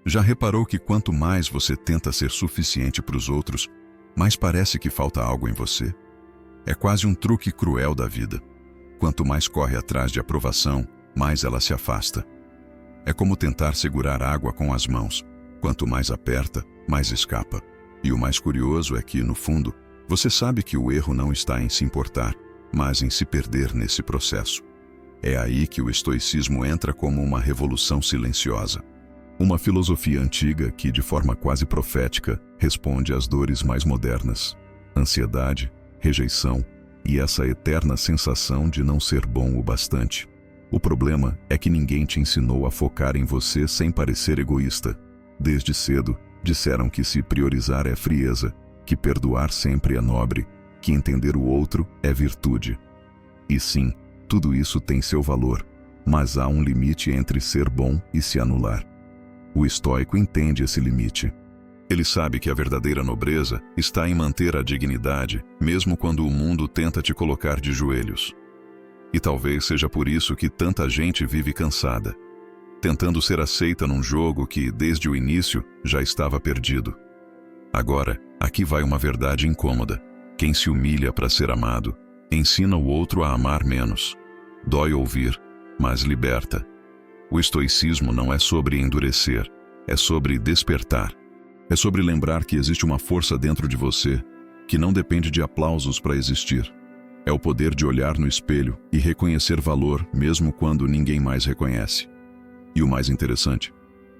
Já reparou que quanto mais você tenta ser suficiente para os outros, mais parece que falta algo em você? É quase um truque cruel da vida. Quanto mais corre atrás de aprovação, mais ela se afasta. É como tentar segurar água com as mãos. Quanto mais aperta, mais escapa. E o mais curioso é que, no fundo, você sabe que o erro não está em se importar, mas em se perder nesse processo. É aí que o estoicismo entra como uma revolução silenciosa. Uma filosofia antiga que, de forma quase profética, responde às dores mais modernas: ansiedade, rejeição e essa eterna sensação de não ser bom o bastante. O problema é que ninguém te ensinou a focar em você sem parecer egoísta. Desde cedo, disseram que se priorizar é frieza, que perdoar sempre é nobre, que entender o outro é virtude. E sim, tudo isso tem seu valor, mas há um limite entre ser bom e se anular. O estoico entende esse limite. Ele sabe que a verdadeira nobreza está em manter a dignidade, mesmo quando o mundo tenta te colocar de joelhos. E talvez seja por isso que tanta gente vive cansada, tentando ser aceita num jogo que, desde o início, já estava perdido. Agora, aqui vai uma verdade incômoda. Quem se humilha para ser amado, ensina o outro a amar menos. Dói ouvir, mas liberta. O estoicismo não é sobre endurecer, é sobre despertar. É sobre lembrar que existe uma força dentro de você que não depende de aplausos para existir. É o poder de olhar no espelho e reconhecer valor mesmo quando ninguém mais reconhece. E o mais interessante,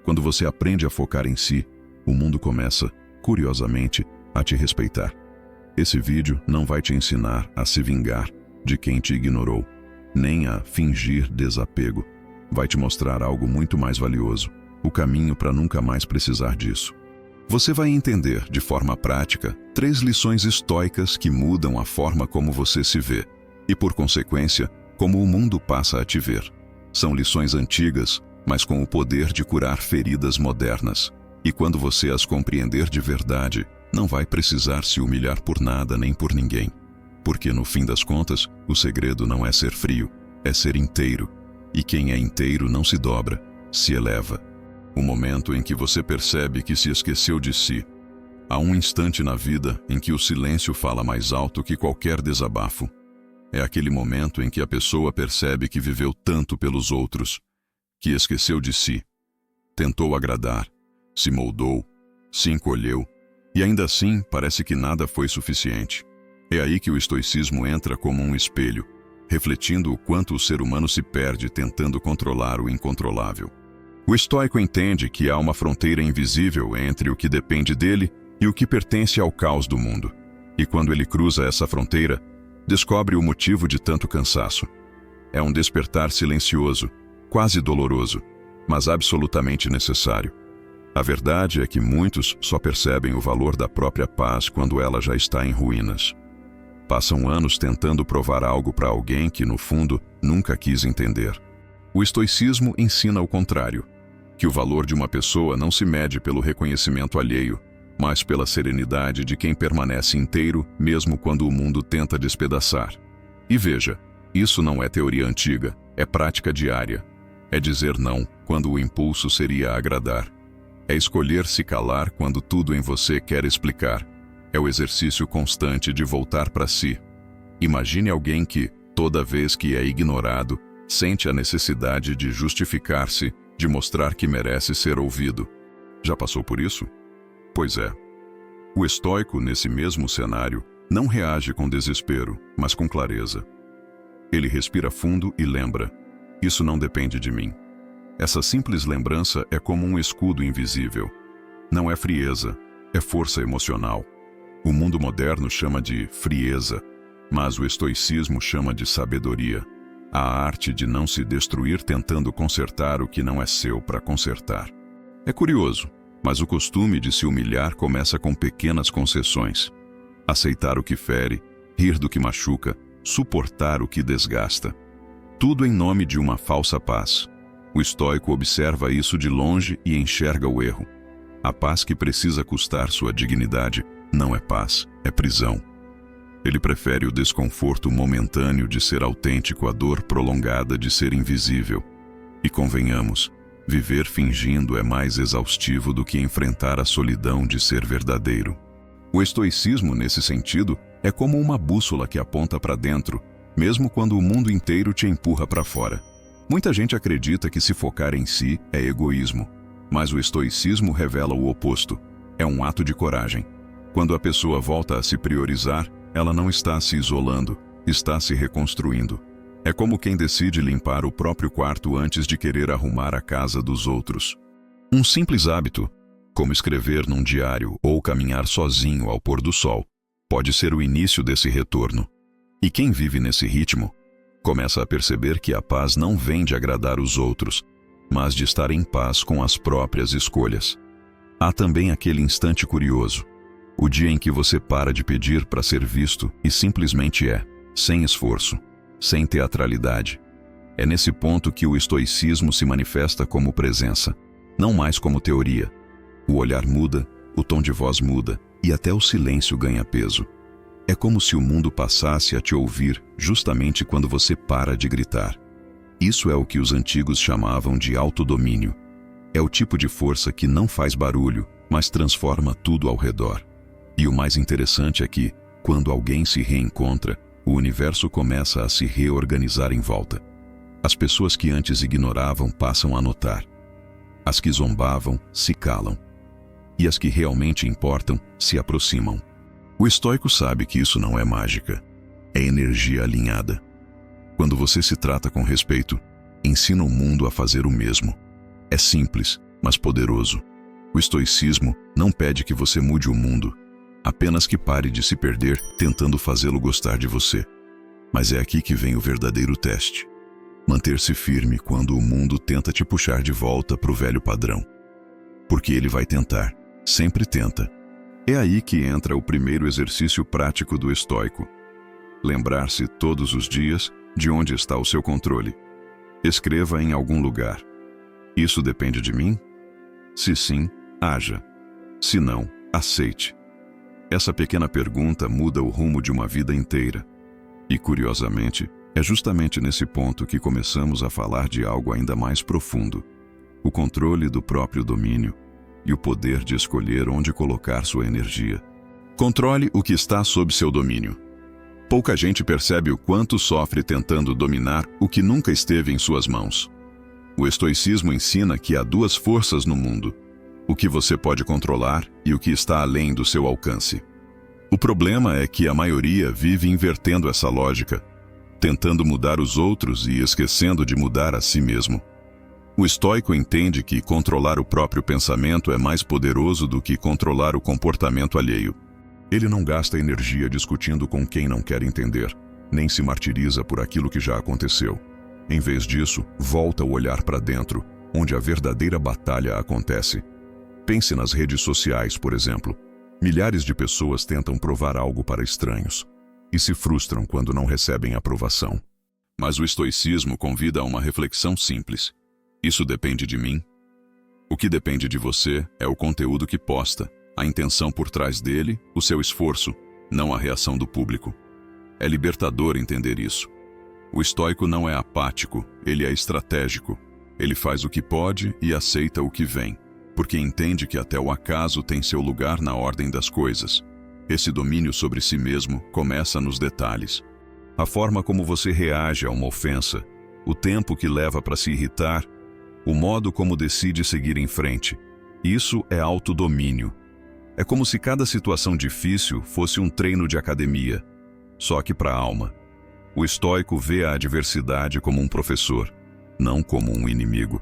quando você aprende a focar em si, o mundo começa, curiosamente, a te respeitar. Esse vídeo não vai te ensinar a se vingar de quem te ignorou, nem a fingir desapego. Vai te mostrar algo muito mais valioso, o caminho para nunca mais precisar disso. Você vai entender, de forma prática, 3 lições estoicas que mudam a forma como você se vê e, por consequência, como o mundo passa a te ver. São lições antigas, mas com o poder de curar feridas modernas. E quando você as compreender de verdade, não vai precisar se humilhar por nada nem por ninguém. Porque, no fim das contas, o segredo não é ser frio, é ser inteiro. E quem é inteiro não se dobra, se eleva. O momento em que você percebe que se esqueceu de si. Há um instante na vida em que o silêncio fala mais alto que qualquer desabafo. É aquele momento em que a pessoa percebe que viveu tanto pelos outros, que esqueceu de si. Tentou agradar, se moldou, se encolheu, e ainda assim parece que nada foi suficiente. É aí que o estoicismo entra como um espelho, refletindo o quanto o ser humano se perde tentando controlar o incontrolável. O estoico entende que há uma fronteira invisível entre o que depende dele e o que pertence ao caos do mundo. E quando ele cruza essa fronteira, descobre o motivo de tanto cansaço. É um despertar silencioso, quase doloroso, mas absolutamente necessário. A verdade é que muitos só percebem o valor da própria paz quando ela já está em ruínas. Passam anos tentando provar algo para alguém que, no fundo, nunca quis entender. O estoicismo ensina o contrário, que o valor de uma pessoa não se mede pelo reconhecimento alheio, mas pela serenidade de quem permanece inteiro mesmo quando o mundo tenta despedaçar. E veja, isso não é teoria antiga, é prática diária. É dizer não quando o impulso seria agradar. É escolher se calar quando tudo em você quer explicar. É o exercício constante de voltar para si. Imagine alguém que, toda vez que é ignorado, sente a necessidade de justificar-se, de mostrar que merece ser ouvido. Já passou por isso? Pois é. O estoico, nesse mesmo cenário, não reage com desespero, mas com clareza. Ele respira fundo e lembra: isso não depende de mim. Essa simples lembrança é como um escudo invisível. Não é frieza, é força emocional. O mundo moderno chama de frieza, mas o estoicismo chama de sabedoria. A arte de não se destruir tentando consertar o que não é seu para consertar. É curioso, mas o costume de se humilhar começa com pequenas concessões. Aceitar o que fere, rir do que machuca, suportar o que desgasta. Tudo em nome de uma falsa paz. O estoico observa isso de longe e enxerga o erro. A paz que precisa custar sua dignidade não é paz, é prisão. Ele prefere o desconforto momentâneo de ser autêntico à dor prolongada de ser invisível. E convenhamos, Viver fingindo é mais exaustivo do que enfrentar a solidão de ser verdadeiro. O estoicismo, nesse sentido, é como uma bússola que aponta para dentro, mesmo quando o mundo inteiro te empurra para fora. Muita gente acredita que se focar em si é egoísmo, mas o estoicismo revela o oposto. É um ato de coragem. Quando a pessoa volta a se priorizar, ela não está se isolando, está se reconstruindo. É como quem decide limpar o próprio quarto antes de querer arrumar a casa dos outros. Um simples hábito, como escrever num diário ou caminhar sozinho ao pôr do sol, pode ser o início desse retorno. E quem vive nesse ritmo, começa a perceber que a paz não vem de agradar os outros, mas de estar em paz com as próprias escolhas. Há também aquele instante curioso, o dia em que você para de pedir para ser visto e simplesmente é, sem esforço, sem teatralidade. É nesse ponto que o estoicismo se manifesta como presença, não mais como teoria. O olhar muda, o tom de voz muda e até o silêncio ganha peso. É como se o mundo passasse a te ouvir justamente quando você para de gritar. Isso é o que os antigos chamavam de autodomínio. É o tipo de força que não faz barulho, mas transforma tudo ao redor. E o mais interessante é que, quando alguém se reencontra, o universo começa a se reorganizar em volta. As pessoas que antes ignoravam passam a notar. As que zombavam se calam. E as que realmente importam se aproximam. O estoico sabe que isso não é mágica, é energia alinhada. Quando você se trata com respeito, ensina o mundo a fazer o mesmo. É simples, mas poderoso. O estoicismo não pede que você mude o mundo, apenas que pare de se perder tentando fazê-lo gostar de você. Mas é aqui que vem o verdadeiro teste. Manter-se firme quando o mundo tenta te puxar de volta para o velho padrão. Porque ele vai tentar, sempre tenta. É aí que entra o primeiro exercício prático do estoico. Lembrar-se todos os dias de onde está o seu controle. Escreva em algum lugar. Isso depende de mim? Se sim, haja. Se não, aceite. Essa pequena pergunta muda o rumo de uma vida inteira. E, curiosamente, é justamente nesse ponto que começamos a falar de algo ainda mais profundo: o controle do próprio domínio e o poder de escolher onde colocar sua energia. Controle o que está sob seu domínio. Pouca gente percebe o quanto sofre tentando dominar o que nunca esteve em suas mãos. O estoicismo ensina que há duas forças no mundo: o que você pode controlar e o que está além do seu alcance. O problema é que a maioria vive invertendo essa lógica, tentando mudar os outros e esquecendo de mudar a si mesmo. O estoico entende que controlar o próprio pensamento é mais poderoso do que controlar o comportamento alheio. Ele não gasta energia discutindo com quem não quer entender, nem se martiriza por aquilo que já aconteceu. Em vez disso, volta o olhar para dentro, onde a verdadeira batalha acontece. Pense nas redes sociais, por exemplo. Milhares de pessoas tentam provar algo para estranhos e se frustram quando não recebem aprovação. Mas o estoicismo convida a uma reflexão simples. Isso depende de mim? O que depende de você é o conteúdo que posta, a intenção por trás dele, o seu esforço, não a reação do público. É libertador entender isso. O estoico não é apático, ele é estratégico. Ele faz o que pode e aceita o que vem, porque entende que até o acaso tem seu lugar na ordem das coisas. Esse domínio sobre si mesmo começa nos detalhes. A forma como você reage a uma ofensa, o tempo que leva para se irritar, o modo como decide seguir em frente. Isso é autodomínio. É como se cada situação difícil fosse um treino de academia, só que para a alma. O estoico vê a adversidade como um professor, não como um inimigo.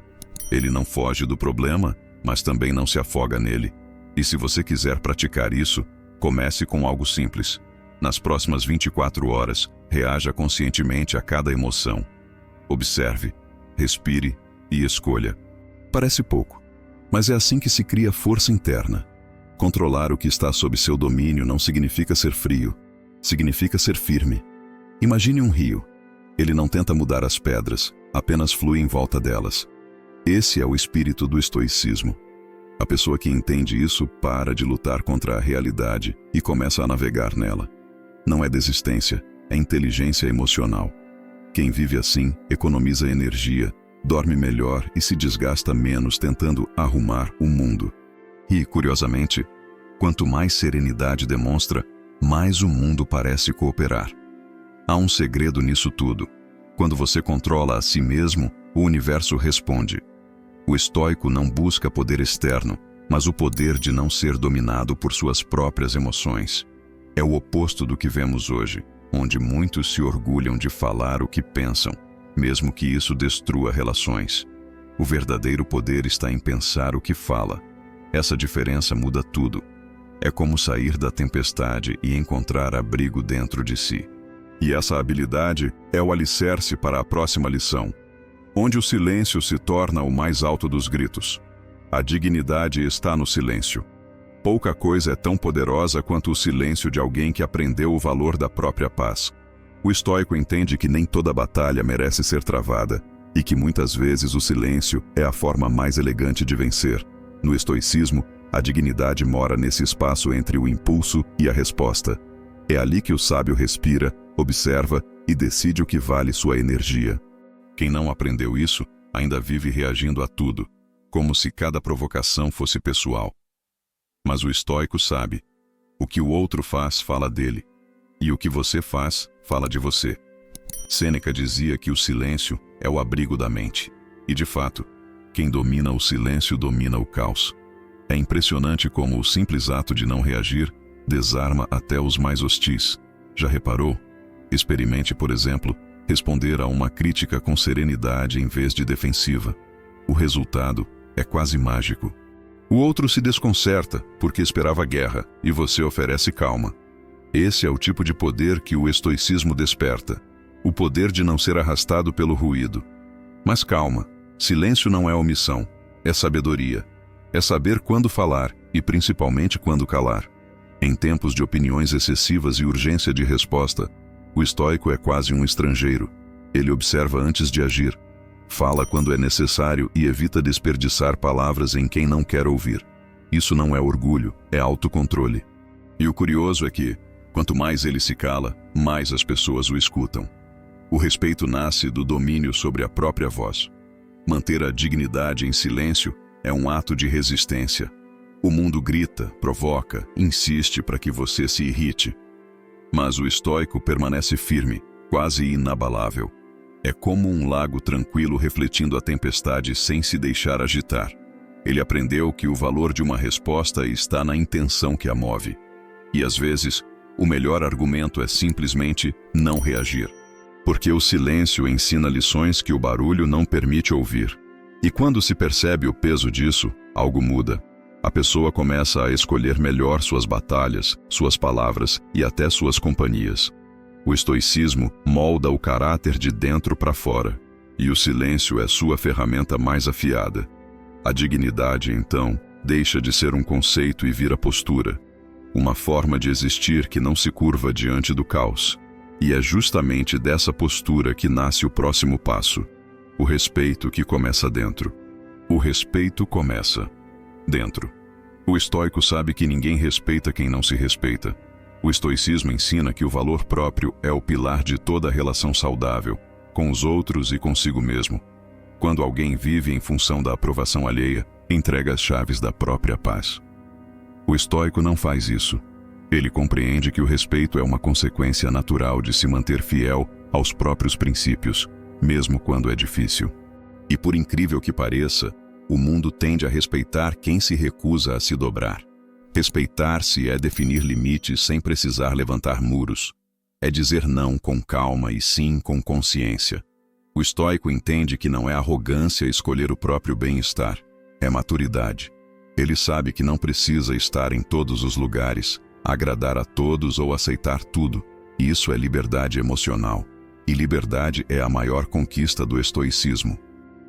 Ele não foge do problema, mas também não se afoga nele. E se você quiser praticar isso, comece com algo simples. Nas próximas 24 horas, reaja conscientemente a cada emoção. Observe, respire e escolha. Parece pouco, mas é assim que se cria força interna. Controlar o que está sob seu domínio não significa ser frio, significa ser firme. Imagine um rio. Ele não tenta mudar as pedras, apenas flui em volta delas. Esse é o espírito do estoicismo. A pessoa que entende isso para de lutar contra a realidade e começa a navegar nela. Não é desistência, é inteligência emocional. Quem vive assim economiza energia dorme melhor e se desgasta menos tentando arrumar o mundo. E, curiosamente, quanto mais serenidade demonstra, mais o mundo parece cooperar. Há um segredo nisso tudo. Quando você controla a si mesmo, o universo responde. O estoico não busca poder externo, mas o poder de não ser dominado por suas próprias emoções. É o oposto do que vemos hoje, onde muitos se orgulham de falar o que pensam, mesmo que isso destrua relações. O verdadeiro poder está em pensar o que fala. Essa diferença muda tudo. É como sair da tempestade e encontrar abrigo dentro de si. E essa habilidade é o alicerce para a próxima lição, onde o silêncio se torna o mais alto dos gritos. A dignidade está no silêncio. Pouca coisa é tão poderosa quanto o silêncio de alguém que aprendeu o valor da própria paz. O estoico entende que nem toda batalha merece ser travada e que muitas vezes o silêncio é a forma mais elegante de vencer. No estoicismo, a dignidade mora nesse espaço entre o impulso e a resposta. É ali que o sábio respira, observa e decide o que vale sua energia. Quem não aprendeu isso ainda vive reagindo a tudo, como se cada provocação fosse pessoal. Mas o estoico sabe, o que o outro faz fala dele, e o que você faz fala de você. Sêneca dizia que o silêncio é o abrigo da mente, e de fato, quem domina o silêncio domina o caos. É impressionante como o simples ato de não reagir desarma até os mais hostis. Já reparou? Experimente, por exemplo, responder a uma crítica com serenidade em vez de defensiva. O resultado é quase mágico. O outro se desconcerta porque esperava guerra e você oferece calma. Esse é o tipo de poder que o estoicismo desperta. O poder de não ser arrastado pelo ruído. Mas calma, silêncio não é omissão, é sabedoria. É saber quando falar e principalmente quando calar. Em tempos de opiniões excessivas e urgência de resposta, o estoico é quase um estrangeiro. Ele observa antes de agir. Fala quando é necessário e evita desperdiçar palavras em quem não quer ouvir. Isso não é orgulho, é autocontrole. E o curioso é que, quanto mais ele se cala, mais as pessoas o escutam. O respeito nasce do domínio sobre a própria voz. Manter a dignidade em silêncio é um ato de resistência. O mundo grita, provoca, insiste para que você se irrite. Mas o estoico permanece firme, quase inabalável. É como um lago tranquilo refletindo a tempestade sem se deixar agitar. Ele aprendeu que o valor de uma resposta está na intenção que a move. E às vezes, o melhor argumento é simplesmente não reagir. Porque o silêncio ensina lições que o barulho não permite ouvir. E quando se percebe o peso disso, algo muda. A pessoa começa a escolher melhor suas batalhas, suas palavras e até suas companhias. O estoicismo molda o caráter de dentro para fora, e o silêncio é sua ferramenta mais afiada. A dignidade, então, deixa de ser um conceito e vira postura, uma forma de existir que não se curva diante do caos. E é justamente dessa postura que nasce o próximo passo, o respeito que começa dentro. O respeito começa dentro. O estoico sabe que ninguém respeita quem não se respeita. O estoicismo ensina que o valor próprio é o pilar de toda relação saudável, com os outros e consigo mesmo. Quando alguém vive em função da aprovação alheia, entrega as chaves da própria paz. O estoico não faz isso. Ele compreende que o respeito é uma consequência natural de se manter fiel aos próprios princípios, mesmo quando é difícil. E por incrível que pareça, o mundo tende a respeitar quem se recusa a se dobrar. Respeitar-se é definir limites sem precisar levantar muros. É dizer não com calma e sim com consciência. O estoico entende que não é arrogância escolher o próprio bem-estar, é maturidade. Ele sabe que não precisa estar em todos os lugares, agradar a todos ou aceitar tudo. Isso é liberdade emocional. E liberdade é a maior conquista do estoicismo.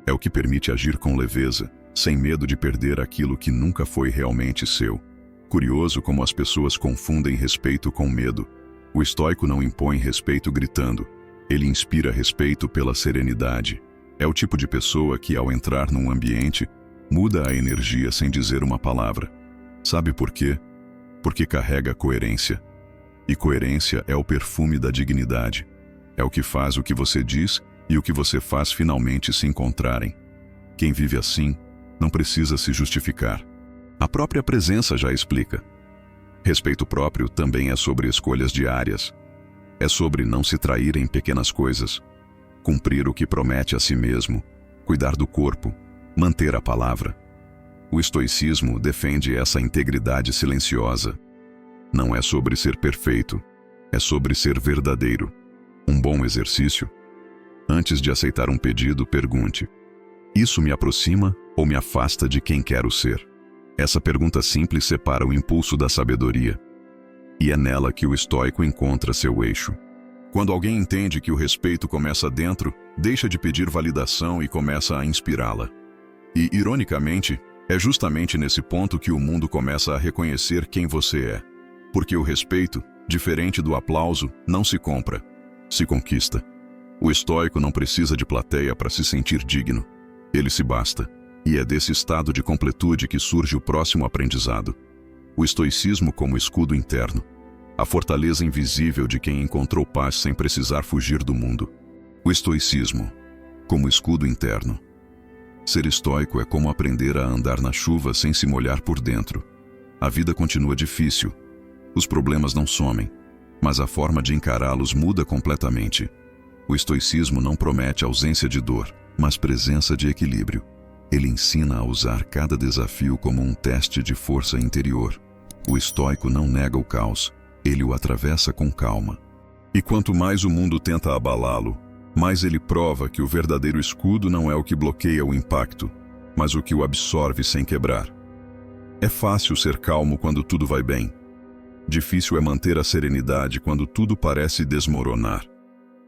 É o que permite agir com leveza, sem medo de perder aquilo que nunca foi realmente seu. Curioso como as pessoas confundem respeito com medo. O estoico não impõe respeito gritando. Ele inspira respeito pela serenidade. É o tipo de pessoa que, ao entrar num ambiente, muda a energia sem dizer uma palavra. Sabe por quê? Porque carrega coerência. E coerência é o perfume da dignidade. É o que faz o que você diz e o que você faz finalmente se encontrarem. Quem vive assim não precisa se justificar. A própria presença já explica. Respeito próprio também é sobre escolhas diárias. É sobre não se trair em pequenas coisas, cumprir o que promete a si mesmo, cuidar do corpo, manter a palavra. O estoicismo defende essa integridade silenciosa. Não é sobre ser perfeito, é sobre ser verdadeiro. Um bom exercício? Antes de aceitar um pedido, pergunte: isso me aproxima ou me afasta de quem quero ser? Essa pergunta simples separa o impulso da sabedoria. E é nela que o estoico encontra seu eixo. Quando alguém entende que o respeito começa dentro, deixa de pedir validação e começa a inspirá-la. E, ironicamente, é justamente nesse ponto que o mundo começa a reconhecer quem você é. Porque o respeito, diferente do aplauso, não se compra, se conquista. O estoico não precisa de plateia para se sentir digno. Ele se basta. E é desse estado de completude que surge o próximo aprendizado. O estoicismo como escudo interno. A fortaleza invisível de quem encontrou paz sem precisar fugir do mundo. O estoicismo como escudo interno. Ser estoico é como aprender a andar na chuva sem se molhar por dentro. A vida continua difícil. Os problemas não somem, mas a forma de encará-los muda completamente. O estoicismo não promete ausência de dor, mas presença de equilíbrio. Ele ensina a usar cada desafio como um teste de força interior. O estoico não nega o caos, ele o atravessa com calma. E quanto mais o mundo tenta abalá-lo, mais ele prova que o verdadeiro escudo não é o que bloqueia o impacto, mas o que o absorve sem quebrar. É fácil ser calmo quando tudo vai bem. Difícil é manter a serenidade quando tudo parece desmoronar.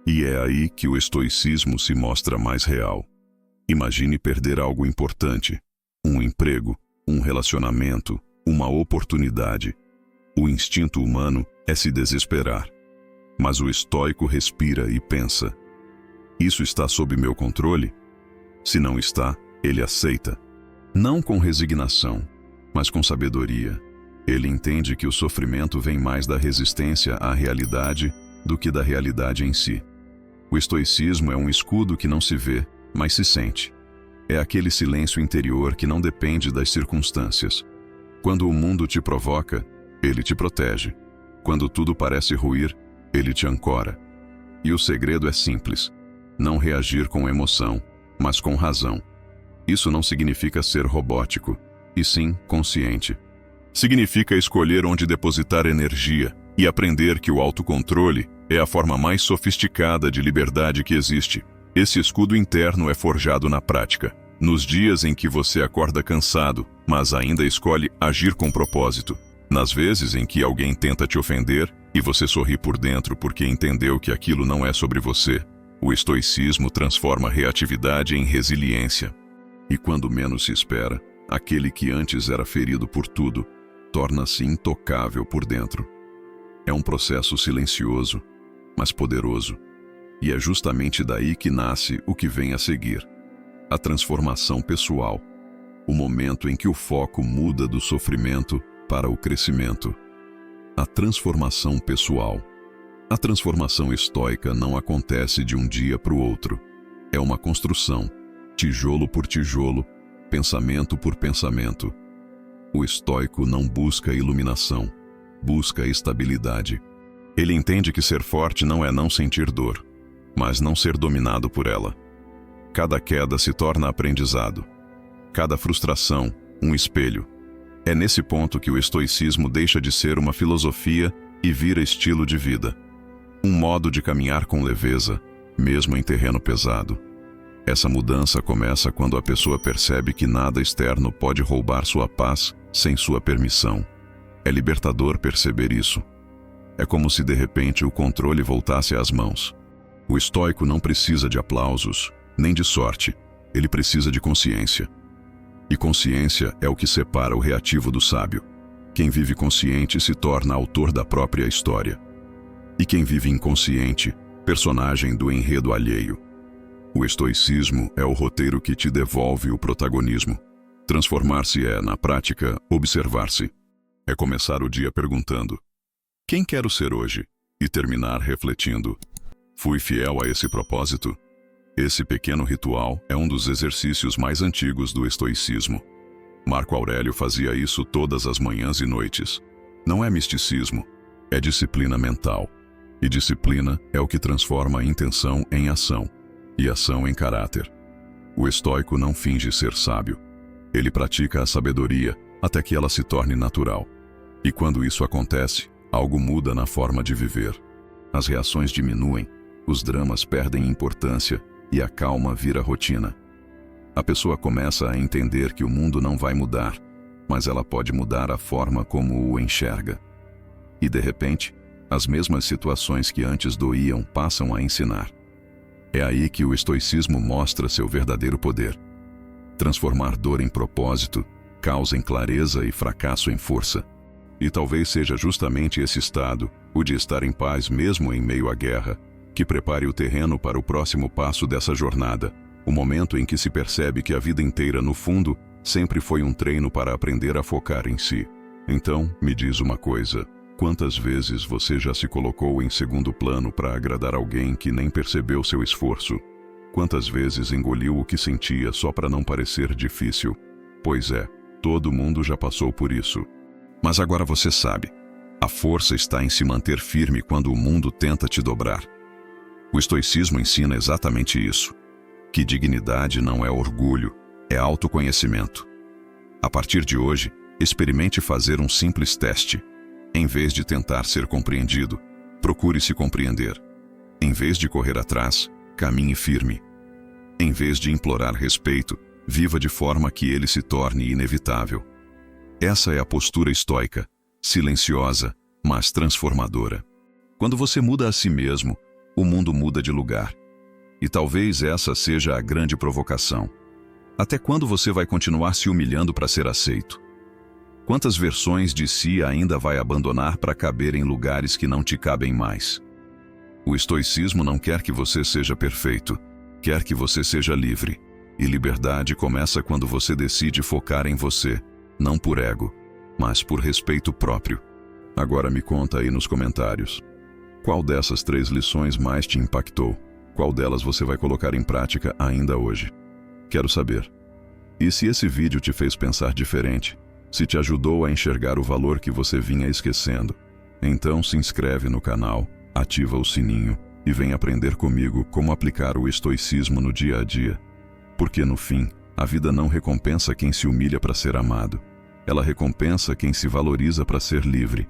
E é aí que o estoicismo se mostra mais real. Imagine perder algo importante, um emprego, um relacionamento, uma oportunidade. O instinto humano é se desesperar. Mas o estoico respira e pensa: isso está sob meu controle? Se não está, ele aceita. Não com resignação, mas com sabedoria. Ele entende que o sofrimento vem mais da resistência à realidade do que da realidade em si. O estoicismo é um escudo que não se vê, mas se sente. É aquele silêncio interior que não depende das circunstâncias. Quando o mundo te provoca, ele te protege. Quando tudo parece ruir, ele te ancora. E o segredo é simples: não reagir com emoção, mas com razão. Isso não significa ser robótico, e sim consciente. Significa escolher onde depositar energia e aprender que o autocontrole é a forma mais sofisticada de liberdade que existe. Esse escudo interno é forjado na prática, nos dias em que você acorda cansado, mas ainda escolhe agir com propósito. Nas vezes em que alguém tenta te ofender e você sorri por dentro porque entendeu que aquilo não é sobre você. O estoicismo transforma reatividade em resiliência. E quando menos se espera, aquele que antes era ferido por tudo, torna-se intocável por dentro. É um processo silencioso, mas poderoso. E é justamente daí que nasce o que vem a seguir: a transformação pessoal. O momento em que o foco muda do sofrimento para o crescimento. A transformação pessoal. A transformação estoica não acontece de um dia para o outro. É uma construção, tijolo por tijolo, pensamento por pensamento. O estoico não busca iluminação, busca estabilidade. Ele entende que ser forte não é não sentir dor, mas não ser dominado por ela. Cada queda se torna aprendizado. Cada frustração, um espelho. É nesse ponto que o estoicismo deixa de ser uma filosofia e vira estilo de vida. Um modo de caminhar com leveza, mesmo em terreno pesado. Essa mudança começa quando a pessoa percebe que nada externo pode roubar sua paz sem sua permissão. É libertador perceber isso. É como se de repente o controle voltasse às mãos. O estoico não precisa de aplausos, nem de sorte. Ele precisa de consciência. E consciência é o que separa o reativo do sábio. Quem vive consciente se torna autor da própria história. E quem vive inconsciente, personagem do enredo alheio. O estoicismo é o roteiro que te devolve o protagonismo. Transformar-se é, na prática, observar-se. É começar o dia perguntando: quem quero ser hoje? E terminar refletindo: fui fiel a esse propósito? Esse pequeno ritual é um dos exercícios mais antigos do estoicismo. Marco Aurélio fazia isso todas as manhãs e noites. Não é misticismo, é disciplina mental. E disciplina é o que transforma a intenção em ação, e ação em caráter. O estoico não finge ser sábio. Ele pratica a sabedoria até que ela se torne natural. E quando isso acontece, algo muda na forma de viver. As reações diminuem, os dramas perdem importância e a calma vira rotina. A pessoa começa a entender que o mundo não vai mudar, mas ela pode mudar a forma como o enxerga. E de repente, as mesmas situações que antes doíam passam a ensinar. É aí que o estoicismo mostra seu verdadeiro poder. Transformar dor em propósito, causa em clareza e fracasso em força. E talvez seja justamente esse estado, o de estar em paz mesmo em meio à guerra, que prepare o terreno para o próximo passo dessa jornada, o momento em que se percebe que a vida inteira, no fundo, sempre foi um treino para aprender a focar em si. Então, me diz uma coisa, quantas vezes você já se colocou em segundo plano para agradar alguém que nem percebeu seu esforço? Quantas vezes engoliu o que sentia só para não parecer difícil? Pois é, todo mundo já passou por isso. Mas agora você sabe, a força está em se manter firme quando o mundo tenta te dobrar. O estoicismo ensina exatamente isso, que dignidade não é orgulho, é autoconhecimento. A partir de hoje, experimente fazer um simples teste. Em vez de tentar ser compreendido, procure se compreender. Em vez de correr atrás, caminhe firme. Em vez de implorar respeito, viva de forma que ele se torne inevitável. Essa é a postura estoica, silenciosa, mas transformadora. Quando você muda a si mesmo, o mundo muda de lugar. E talvez essa seja a grande provocação. Até quando você vai continuar se humilhando para ser aceito? Quantas versões de si ainda vai abandonar para caber em lugares que não te cabem mais? O estoicismo não quer que você seja perfeito, quer que você seja livre. E liberdade começa quando você decide focar em você, não por ego, mas por respeito próprio. Agora me conta aí nos comentários. Qual dessas 3 lições mais te impactou? Qual delas você vai colocar em prática ainda hoje? Quero saber. E se esse vídeo te fez pensar diferente? Se te ajudou a enxergar o valor que você vinha esquecendo? Então se inscreve no canal, ativa o sininho e vem aprender comigo como aplicar o estoicismo no dia a dia. Porque no fim, a vida não recompensa quem se humilha para ser amado. Ela recompensa quem se valoriza para ser livre.